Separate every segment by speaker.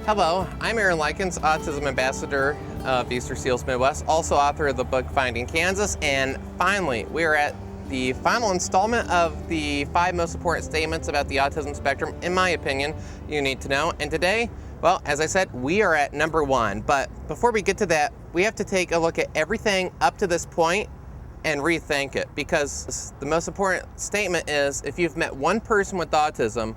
Speaker 1: Hello, I'm Likens, Autism Ambassador of Easter Seals Midwest, also author of the book Finding Kansas, and finally, we are at the final installment of the 5 most important statements about the autism spectrum, in my opinion, you need to know. And today, well, as I said, we are at number 1, but before we get to that, we have to take a look at everything up to this point and rethink it, because the most important statement is, if you've met one person with autism,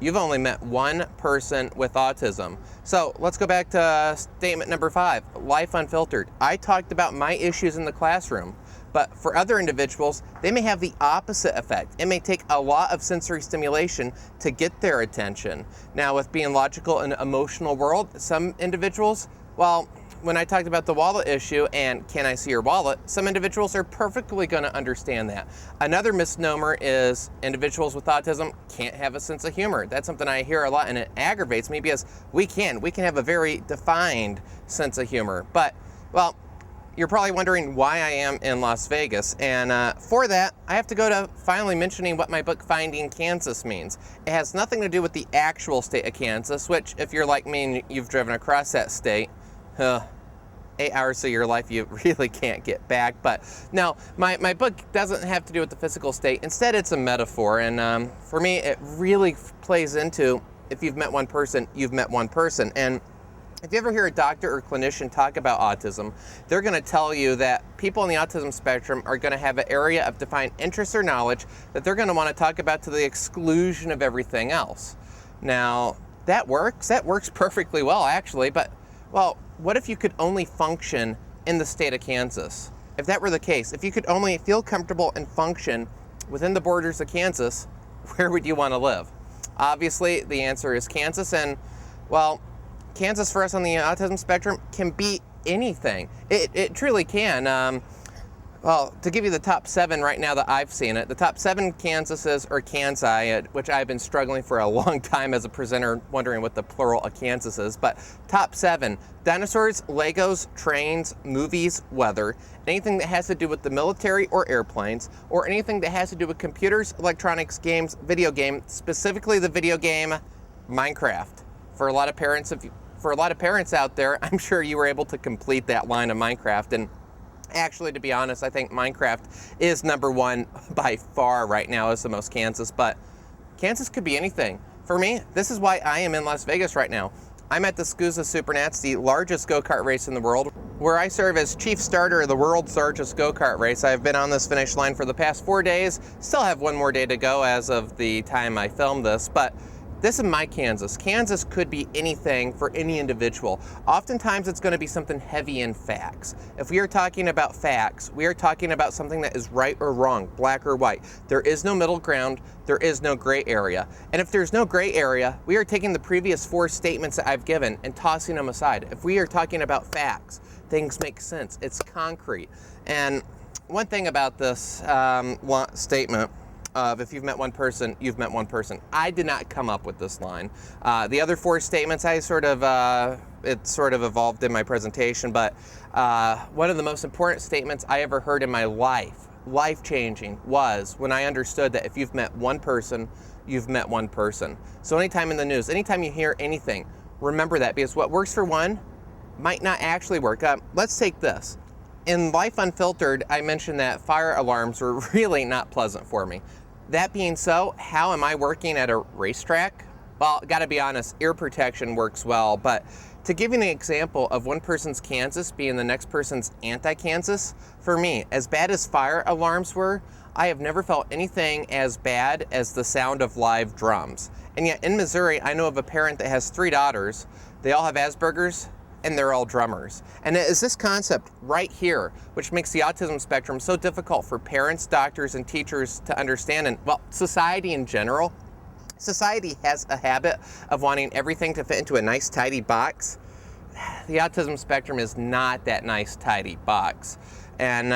Speaker 1: you've only met one person with autism. So let's go back to statement number 5, life unfiltered. I talked about my issues in the classroom, but for other individuals, they may have the opposite effect. It may take a lot of sensory stimulation to get their attention. Now, with being logical and emotional world, some individuals, well, when I talked about the wallet issue and can I see your wallet, some individuals are perfectly going to understand that. Another misnomer is individuals with autism can't have a sense of humor. That's something I hear a lot, and it aggravates me because we can have a very defined sense of humor. But, well, you're probably wondering why I am in Las Vegas, and for that, I have to go to finally mentioning what my book Finding Kansas means. It has nothing to do with the actual state of Kansas, which, if you're like me and you've driven across that state, 8 hours of your life you really can't get back. But no, my book doesn't have to do with the physical state. Instead, it's a metaphor, and for me, it really plays into, if you've met one person, you've met one person. And if you ever hear a doctor or clinician talk about autism, they're going to tell you that people in the autism spectrum are going to have an area of defined interest or knowledge that they're going to want to talk about to the exclusion of everything else. Now, that works perfectly well, actually, but, well, what if you could only function in the state of Kansas? If that were the case, if you could only feel comfortable and function within the borders of Kansas, where would you want to live? Obviously, the answer is Kansas, and, well, Kansas for us on the autism spectrum can be anything. It truly can. Well, to give you the top 7 right now that I've seen it, the top 7 Kansases, or Kansai, which I've been struggling for a long time as a presenter, wondering what the plural of Kansas is, but top 7, dinosaurs, Legos, trains, movies, weather, anything that has to do with the military or airplanes, or anything that has to do with computers, electronics, games, video game, specifically the video game Minecraft. For a lot of parents out there, I'm sure you were able to complete that line of Minecraft, and actually, to be honest, I think Minecraft is number 1 by far right now as the most Kansas, but Kansas could be anything. For me, this is why I am in Las Vegas right now. I'm at the SCUSA Supernats, the largest go-kart race in the world, where I serve as chief starter of the world's largest go-kart race. I've been on this finish line for the past 4 days, still have 1 more day to go as of the time I filmed this, but this is my Kansas. Kansas could be anything for any individual. Oftentimes, it's going to be something heavy in facts. If we are talking about facts, we are talking about something that is right or wrong, black or white. There is no middle ground. There is no gray area. And if there's no gray area, we are taking the previous 4 statements that I've given and tossing them aside. If we are talking about facts, things make sense. It's concrete. And one thing about this statement of, if you've met one person, you've met one person, I did not come up with this line. The other 4 statements, it sort of evolved in my presentation, but one of the most important statements I ever heard in my life-changing, was when I understood that if you've met one person, you've met one person. So anytime in the news, anytime you hear anything, remember that, because what works for one might not actually work. Let's take this. In Life Unfiltered, I mentioned that fire alarms were really not pleasant for me. That being so, how am I working at a racetrack? Well, gotta be honest, ear protection works well, but to give you an example of one person's Kansas being the next person's anti-Kansas, for me, as bad as fire alarms were, I have never felt anything as bad as the sound of live drums. And yet in Missouri, I know of a parent that has 3 daughters. They all have Asperger's, and they're all drummers. And it is this concept right here which makes the autism spectrum so difficult for parents, doctors, and teachers to understand, and, well, society in general. Society has a habit of wanting everything to fit into a nice, tidy box. The autism spectrum is not that nice, tidy box. And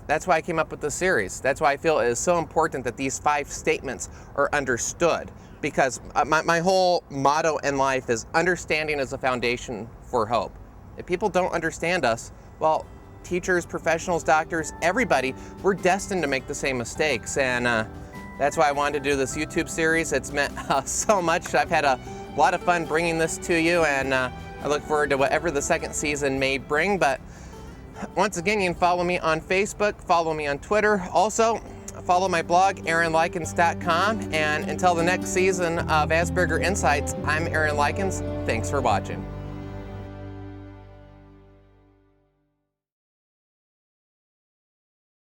Speaker 1: that's why I came up with this series. That's why I feel it is so important that these 5 statements are understood, because my whole motto in life is understanding is a foundation for hope. If people don't understand us, well, teachers, professionals, doctors, everybody, we're destined to make the same mistakes. And that's why I wanted to do this YouTube series. It's meant so much. I've had a a lot of fun bringing this to you, and I look forward to whatever the second season may bring. But once again, you can follow me on Facebook, follow me on Twitter. Also, follow my blog, AaronLikens.com. And until the next season of Asperger Insights, I'm Aaron Likens. Thanks for watching.